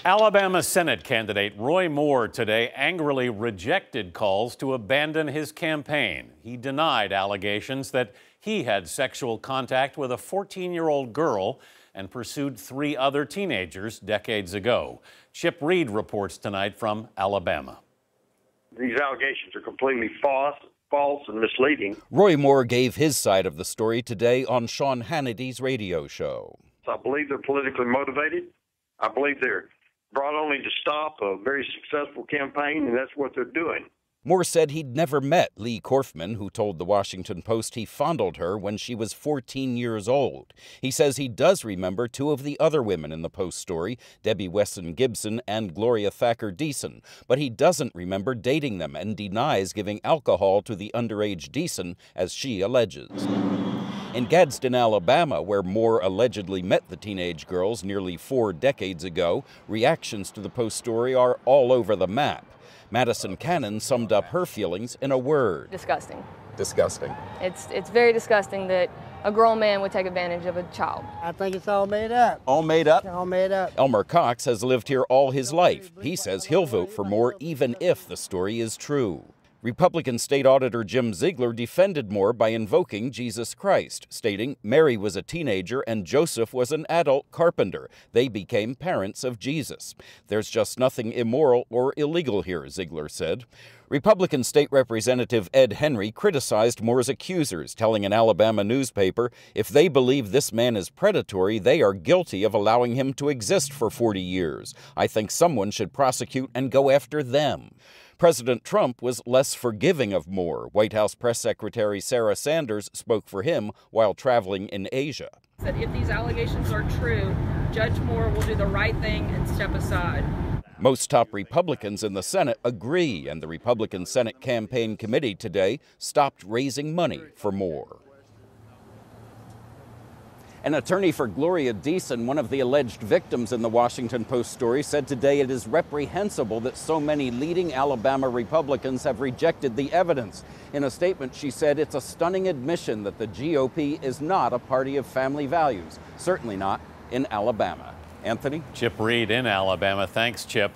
Alabama Senate candidate Roy Moore today angrily rejected calls to abandon his campaign. He denied allegations that he had sexual contact with a 14-year-old girl and pursued 3 other teenagers decades ago. Reid reports tonight from Alabama. These allegations are completely false and misleading. Roy Moore gave his side of the story today on Sean Hannity's radio show. I believe they're politically motivated. I believe they're brought only to stop a very successful campaign, and that's what they're doing. Moore said he'd never met Lee Korfman, who told the Washington Post he fondled her when she was 14 years old. He says he does remember 2 of the other women in the Post story, Debbie Wesson Gibson and Gloria Thacker Deason, but he doesn't remember dating them and denies giving alcohol to the underage Deason, as she alleges. In Gadsden, Alabama, where Moore allegedly met the teenage girls nearly 4 decades ago, reactions to the Post story are all over the map. Madison Cannon summed up her feelings in a word. Disgusting. Disgusting. It's very disgusting that a grown man would take advantage of a child. I think it's all made up. All made up? All made up. Elmer Cox has lived here all his life. He says he'll vote for Moore even if the story is true. Republican State Auditor Jim Ziegler defended Moore by invoking Jesus Christ, stating Mary was a teenager and Joseph was an adult carpenter. They became parents of Jesus. There's just nothing immoral or illegal here, Ziegler said. Republican State Representative Ed Henry criticized Moore's accusers, telling an Alabama newspaper, if they believe this man is predatory, they are guilty of allowing him to exist for 40 years. I think someone should prosecute and go after them. President Trump was less forgiving of Moore. White House Press Secretary Sarah Sanders spoke for him while traveling in Asia. That if these allegations are true, Judge Moore will do the right thing and step aside. Most top Republicans in the Senate agree, and the Republican Senate Campaign Committee today stopped raising money for Moore. An attorney for Gloria Deason, one of the alleged victims in the Washington Post story, said today it is reprehensible that so many leading Alabama Republicans have rejected the evidence. In a statement, she said it's a stunning admission that the GOP is not a party of family values, certainly not in Alabama. Anthony? Reid in Alabama. Thanks, Chip.